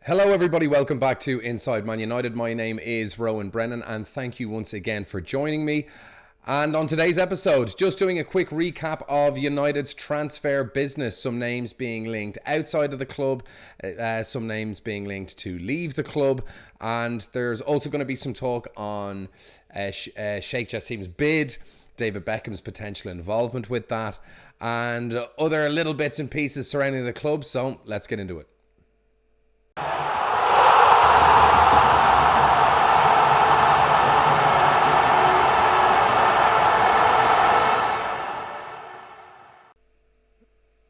Hello everybody, welcome back to Inside Man United. My name is Rowan Brennan and thank you once again for joining me. And on today's episode, just doing a quick recap of United's transfer business. Some names being linked outside of the club, some names being linked to leave the club. And there's also going to be some talk on Sheikh Jassim's bid, David Beckham's potential involvement with that, and other little bits and pieces surrounding the club. So let's get into it.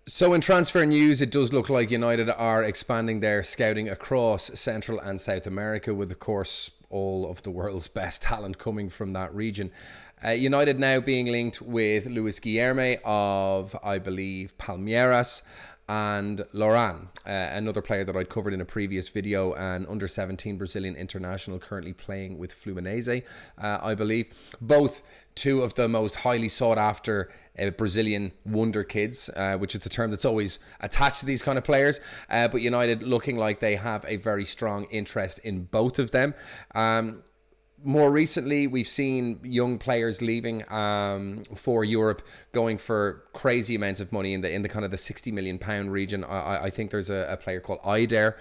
So in transfer news, it does look like United are expanding their scouting across Central and South America, with, of course, all of the world's best talent coming from that region. United now being linked with Luis Guilherme of, I believe, Palmeiras, and Loran, another player that I'd covered in a previous video, an under-17 Brazilian international currently playing with Fluminense, I believe. Both two of the most highly sought-after Brazilian Wonderkids, which is the term that's always attached to these kind of players. But United looking like they have a very strong interest in both of them. More recently, we've seen young players leaving for Europe, going for crazy amounts of money in the kind of the £60 million region. I think there's a player called Ider,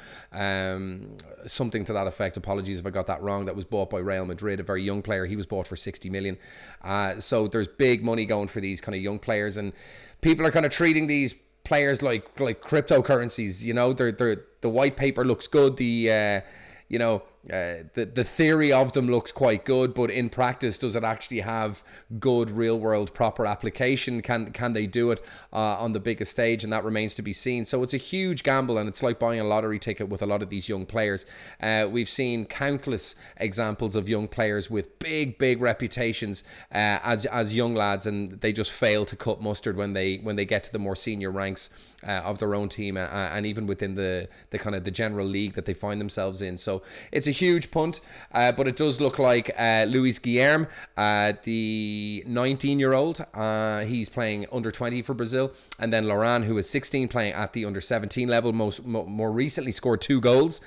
something to that effect. Apologies if I got that wrong. That was bought by Real Madrid, a very young player. He was bought for 60 million. So there's big money going for these kind of young players, and people are kind of treating these players like cryptocurrencies. You know, the white paper looks good. The theory of them looks quite good, but in practice, does it actually have good real-world proper application? Can they do it on the biggest stage? And that remains to be seen. So it's a huge gamble, and it's like buying a lottery ticket with a lot of these young players. We've seen countless examples of young players with big reputations as young lads, and they just fail to cut mustard when they get to the more senior ranks of their own team, and even within the kind of the general league that they find themselves in. So it's a huge punt, but it does look like Luis Guilherme, the 19-year-old, he's playing under 20 for Brazil, and then Loran, who is 16, playing at the under 17 level. More recently scored 2 goals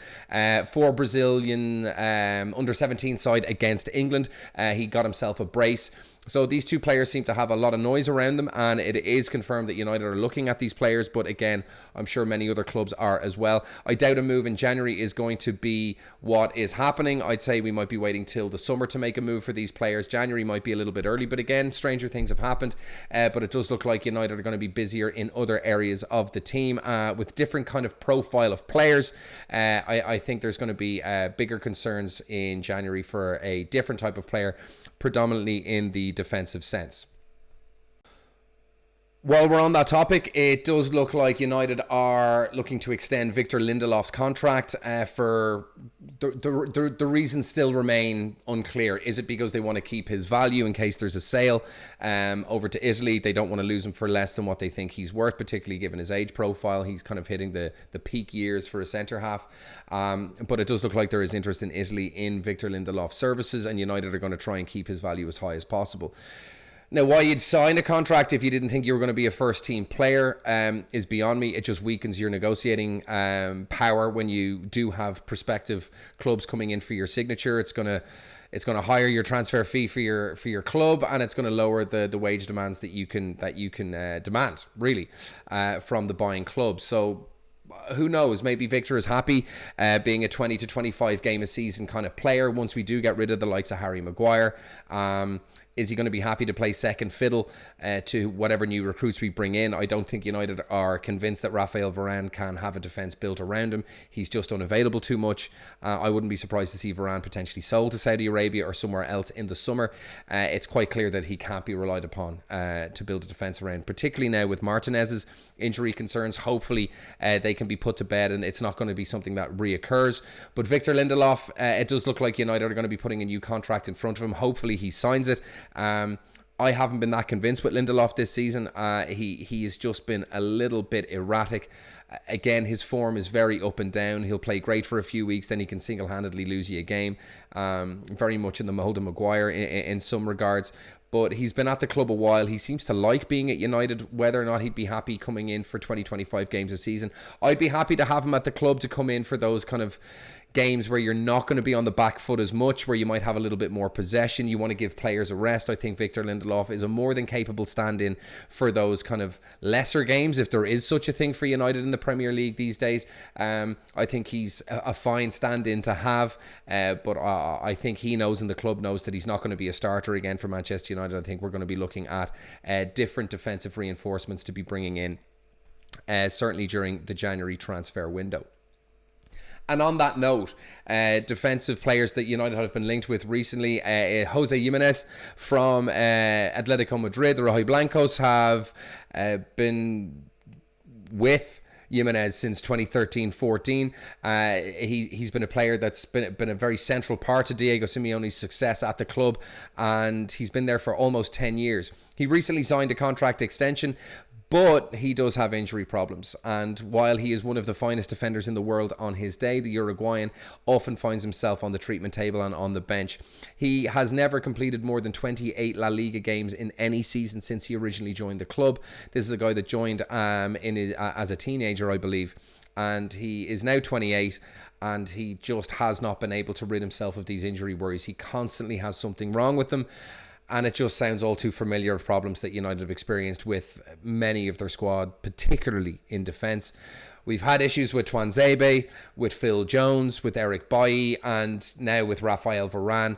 for Brazilian under 17 side against England. He got himself a brace. So these two players seem to have a lot of noise around them, and it is confirmed that United are looking at these players, but again, I'm sure many other clubs are as well. I doubt a move in January is going to be what is happening. I'd say we might be waiting till the summer to make a move for these players. January might be a little bit early, but again, stranger things have happened. But it does look like United are going to be busier in other areas of the team with different kind of profile of players. I think there's going to be bigger concerns in January for a different type of player, predominantly in the defensive sense. While we're on that topic, it does look like United are looking to extend Victor Lindelof's contract for the reasons still remain unclear. Is it because they want to keep his value in case there's a sale over to Italy? They don't want to lose him for less than what they think he's worth, particularly given his age profile. He's kind of hitting the peak years for a centre half. But it does look like there is interest in Italy in Victor Lindelof's services, and United are going to try and keep his value as high as possible. Now, why you'd sign a contract if you didn't think you were going to be a first-team player is beyond me. It just weakens your negotiating power when you do have prospective clubs coming in for your signature. It's going to higher your transfer fee for your club, and it's going to lower the wage demands that you can demand really from the buying club. So who knows? Maybe Victor is happy being a 20 to 25 game a season kind of player once we do get rid of the likes of Harry Maguire. Is he going to be happy to play second fiddle to whatever new recruits we bring in? I don't think United are convinced that Raphael Varane can have a defence built around him. He's just unavailable too much. I wouldn't be surprised to see Varane potentially sold to Saudi Arabia or somewhere else in the summer. It's quite clear that he can't be relied upon to build a defence around, particularly now with Martinez's injury concerns. Hopefully they can be put to bed and it's not going to be something that reoccurs. But Victor Lindelof, it does look like United are going to be putting a new contract in front of him. Hopefully he signs it. I haven't been that convinced with Lindelof this season. He has just been a little bit erratic. Again, his form is very up and down. He'll play great for a few weeks, then he can single-handedly lose you a game. Very much in the mold of Maguire in some regards. but he's been at the club a while. He seems to like being at United. Whether or not he'd be happy coming in for 20-25 games a season, I'd be happy to have him at the club to come in for those kind of games where you're not going to be on the back foot as much, where you might have a little bit more possession. You want to give players a rest. I think Victor Lindelof is a more than capable stand-in for those kind of lesser games, if there is such a thing for United in the Premier League these days. I think he's a fine stand-in to have, but I think he knows and the club knows that he's not going to be a starter again for Manchester United. I think we're going to be looking at different defensive reinforcements to be bringing in, certainly during the January transfer window. And on that note, defensive players that United have been linked with recently, Jose Jimenez from Atletico Madrid. The Rojiblancos have been with Jimenez since 2013-14. He's been a player that's been a very central part of Diego Simeone's success at the club, and he's been there for almost 10 years. He recently signed a contract extension, but he does have injury problems, and while he is one of the finest defenders in the world on his day, the Uruguayan often finds himself on the treatment table and on the bench. He has never completed more than 28 La Liga games in any season since he originally joined the club. This is a guy that joined as a teenager, I believe, and he is now 28, and he just has not been able to rid himself of these injury worries. He constantly has something wrong with them, and it just sounds all too familiar of problems that United have experienced with many of their squad, particularly in defence. We've had issues with Tuanzebe, with Phil Jones, with Eric Bailly, and now with Rafael Varane.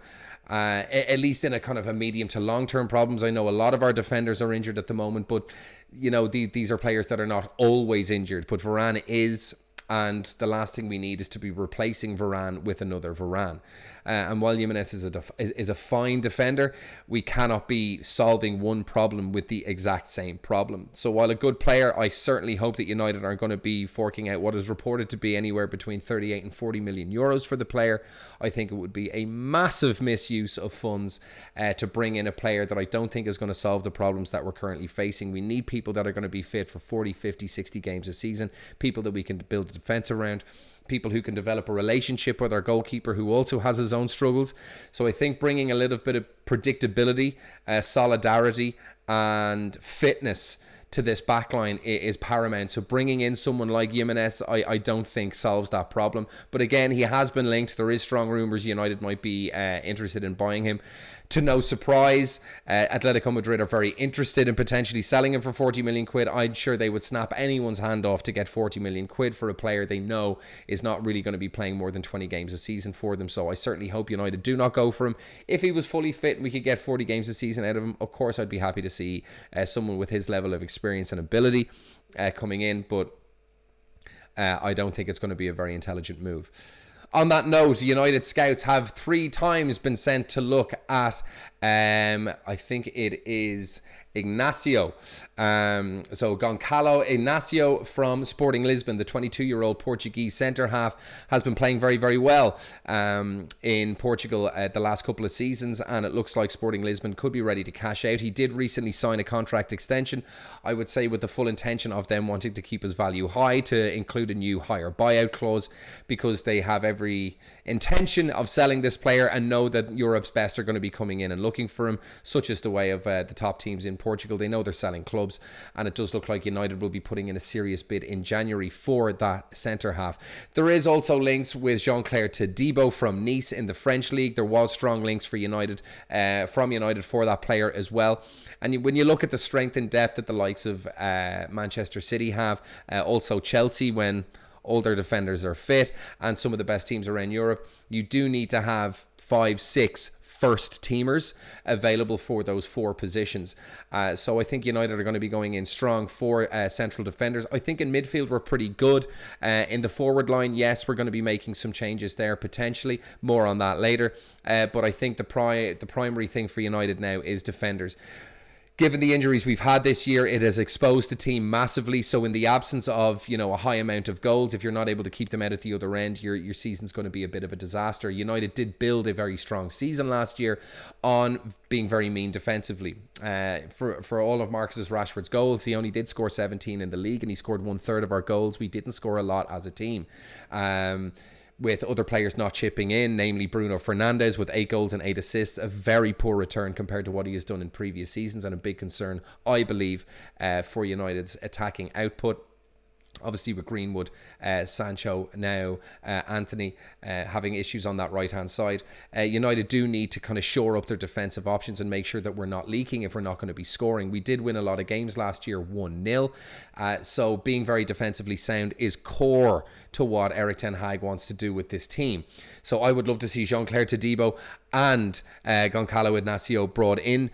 At least in a kind of a medium to long-term problems. I know a lot of our defenders are injured at the moment, but you know, these are players that are not always injured. But Varane is, and the last thing we need is to be replacing Varane with another Varane. And while Jimenez is a fine defender, we cannot be solving one problem with the exact same problem. So while a good player, I certainly hope that United are going to be forking out what is reported to be anywhere between 38 and 40 million euros for the player. I think it would be a massive misuse of funds to bring in a player that I don't think is going to solve the problems that we're currently facing. We need people that are going to be fit for 40, 50, 60 games a season, people that we can build a defence around, people who can develop a relationship with our goalkeeper who also has his own struggles. So I think bringing a little bit of predictability, solidarity and fitness to this backline is paramount. So bringing in someone like Jimenez, I don't think solves that problem. But again, he has been linked. There is strong rumours United might be interested in buying him. To no surprise, Atletico Madrid are very interested in potentially selling him for 40 million quid. I'm sure they would snap anyone's hand off to get 40 million quid for a player they know is not really going to be playing more than 20 games a season for them. So I certainly hope United do not go for him. If he was fully fit and we could get 40 games a season out of him, of course I'd be happy to see someone with his level of experience and ability coming in, but I don't think it's going to be a very intelligent move. On that note, United scouts have 3 times been sent to look at, I think it is Ignasio. So Goncalo Ignasio from Sporting Lisbon, the 22-year-old Portuguese centre-half, has been playing very, very well in Portugal the last couple of seasons, and it looks like Sporting Lisbon could be ready to cash out. He did recently sign a contract extension, I would say with the full intention of them wanting to keep his value high, to include a new higher buyout clause, because they have every intention of selling this player and know that Europe's best are going to be coming in and looking for him, such as the way of the top teams in Portugal. They know they're selling clubs, and it does look like United will be putting in a serious bid in January for that centre-half. There is also links with Jean-Claire Todibo from Nice in the French league. There was strong links for United from United for that player as well. And when you look at the strength and depth that the likes of Manchester City have, also Chelsea when all their defenders are fit, and some of the best teams around Europe, you do need to have 5-6 first teamers available for those 4 positions. So I think United are going to be going in strong for central defenders. I think in midfield we're pretty good. In the forward line, yes, we're going to be making some changes there potentially. More on that later. But I think the primary thing for United now is defenders. Given the injuries we've had this year, it has exposed the team massively. So in the absence of, a high amount of goals, if you're not able to keep them out at the other end, your season's going to be a bit of a disaster. United did build a very strong season last year on being very mean defensively. For all of Marcus Rashford's goals, he only did score 17 in the league, and he scored 1/3 of our goals. We didn't score a lot as a team. with other players not chipping in, namely Bruno Fernandes with 8 goals and 8 assists, a very poor return compared to what he has done in previous seasons, and a big concern, I believe, for United's attacking output. Obviously with Greenwood, Sancho now, Anthony having issues on that right-hand side. United do need to kind of shore up their defensive options and make sure that we're not leaking if we're not going to be scoring. We did win a lot of games last year, 1-0. So being very defensively sound is core to what Erik ten Hag wants to do with this team. So I would love to see Jean-Claire Todibo and Goncalo Ignasio brought in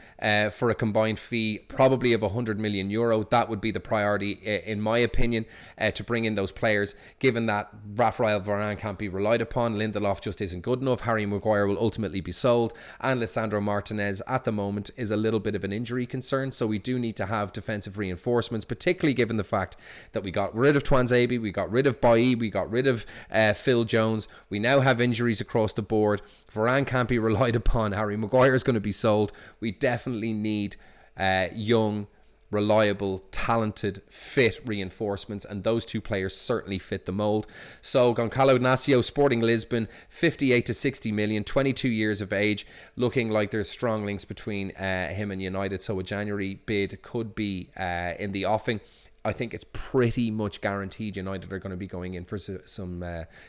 for a combined fee probably of €100 million. That would be the priority, in my opinion, to bring in those players, given that Raphael Varane can't be relied upon, Lindelof just isn't good enough, Harry Maguire will ultimately be sold, and Lisandro Martinez at the moment is a little bit of an injury concern. So we do need to have defensive reinforcements, particularly given the fact that we got rid of Tuanzebe, we got rid of Bailly, we got rid of Phil Jones. We now have injuries across the board. Varane can't be relied upon. Harry Maguire is going to be sold. We definitely need young, reliable, talented, fit reinforcements, and those two players certainly fit the mould. So Goncalo Ignasio, Sporting Lisbon, 58 to 60 million, 22 years of age, looking like there's strong links between him and United. So a January bid could be in the offing. I think it's pretty much guaranteed United are going to be going in for some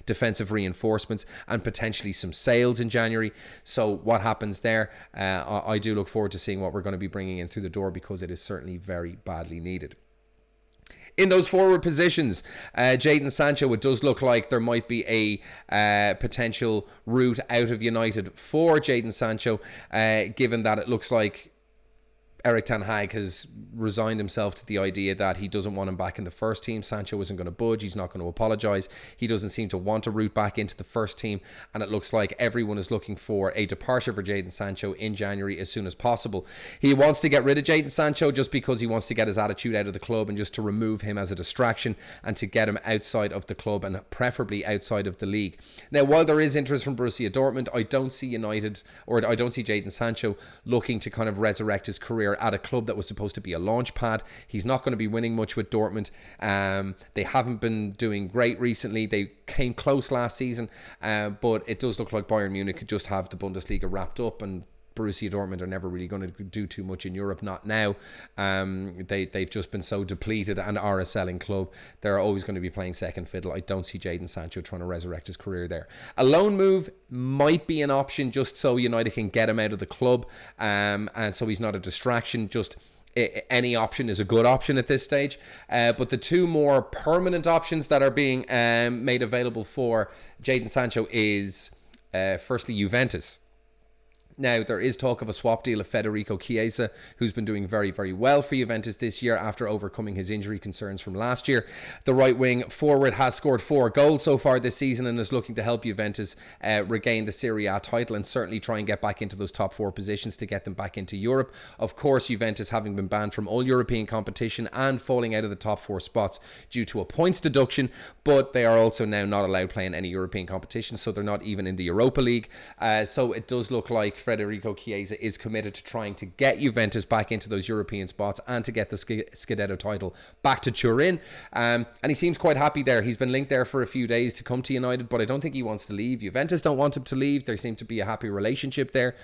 defensive reinforcements and potentially some sales in January. So what happens there, I do look forward to seeing what we're going to be bringing in through the door, because it is certainly very badly needed. In those forward positions, Jadon Sancho, it does look like there might be a potential route out of United for Jadon Sancho, given that it looks like Erik ten Hag has resigned himself to the idea that he doesn't want him back in the first team. Sancho isn't going to budge. He's not going to apologise. He doesn't seem to want to route back into the first team. And it looks like everyone is looking for a departure for Jadon Sancho in January as soon as possible. He wants to get rid of Jadon Sancho just because he wants to get his attitude out of the club and just to remove him as a distraction and to get him outside of the club and preferably outside of the league. Now, while there is interest from Borussia Dortmund, I don't see United, or I don't see Jadon Sancho looking to kind of resurrect his career at a club that was supposed to be a launch pad. He's not going to be winning much with Dortmund. They haven't been doing great recently. They came close last season, but it does look like Bayern Munich could just have the Bundesliga wrapped up, and Borussia Dortmund are never really going to do too much in Europe, not now. They've just been so depleted and are a selling club. They're always going to be playing second fiddle. I don't see Jadon Sancho trying to resurrect his career there. A loan move might be an option just so United can get him out of the club, and so he's not a distraction. Just any option is a good option at this stage. But the two more permanent options that are being made available for Jadon Sancho is firstly Juventus. Now, there is talk of a swap deal of Federico Chiesa, who's been doing very, very well for Juventus this year after overcoming his injury concerns from last year. The right-wing forward has scored 4 goals so far this season and is looking to help Juventus regain the Serie A title and certainly try and get back into those top 4 positions to get them back into Europe. Of course, Juventus having been banned from all European competition and falling out of the top 4 spots due to a points deduction, but they are also now not allowed playing any European competition, so they're not even in the Europa League. So it does look like Federico Chiesa is committed to trying to get Juventus back into those European spots and to get the Scudetto title back to Turin. And he seems quite happy there. He's been linked there for a few days to come to United, but I don't think he wants to leave. Juventus don't want him to leave. There seems to be a happy relationship there.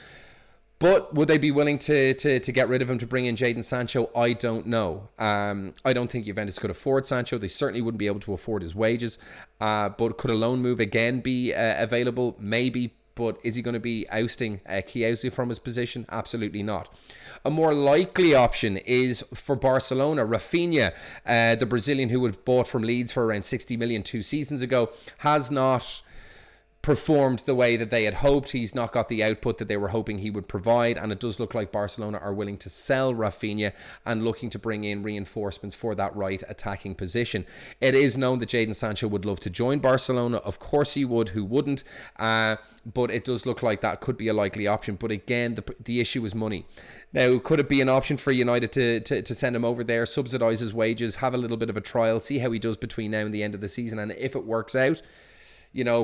But would they be willing to get rid of him to bring in Jadon Sancho? I don't know. I don't think Juventus could afford Sancho. They certainly wouldn't be able to afford his wages. But could a loan move again be available? Maybe. But is he going to be ousting Chiesa from his position? Absolutely not. A more likely option is for Barcelona. Rafinha, the Brazilian who was bought from Leeds for around 60 million 2 seasons ago, has not performed the way that they had hoped. He's not got the output that they were hoping he would provide, and it does look like Barcelona are willing to sell Rafinha and looking to bring in reinforcements for that right attacking position. It is known that Jadon Sancho would love to join Barcelona. Of course he would. Who wouldn't? But it does look like that could be a likely option. But again, the issue is money. Now, could it be an option for United to send him over there, subsidise his wages, have a little bit of a trial, see how he does between now and the end of the season, and if it works out,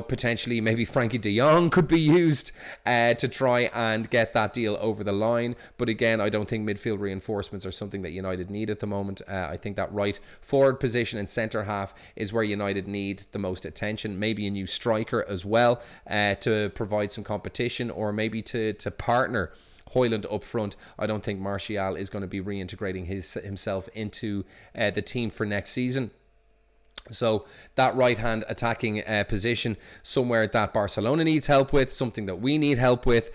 potentially maybe Frankie de Jong could be used to try and get that deal over the line. But again, I don't think midfield reinforcements are something that United need at the moment. I think that right forward position and centre half is where United need the most attention. Maybe a new striker as well to provide some competition, or maybe to partner Højlund up front. I don't think Martial is going to be reintegrating himself into the team for next season. So that right-hand attacking position, somewhere that Barcelona needs help with, something that we need help with.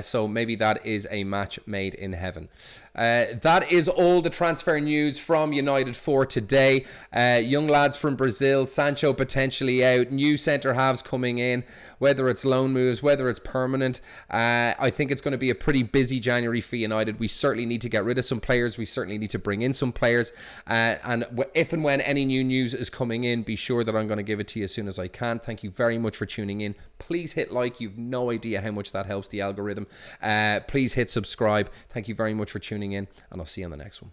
So maybe that is a match made in heaven. That is all the transfer news from United for today. Young lads from Brazil, Sancho potentially out, new centre-halves coming in, whether it's loan moves, whether it's permanent. I think it's going to be a pretty busy January for United. We certainly need to get rid of some players. We certainly need to bring in some players. And if and when any new news is coming in, be sure that I'm going to give it to you as soon as I can. Thank you very much for tuning in. Please hit like. You've no idea how much that helps the algorithm. Please hit subscribe. Thank you very much for tuning in, and I'll see you on the next one.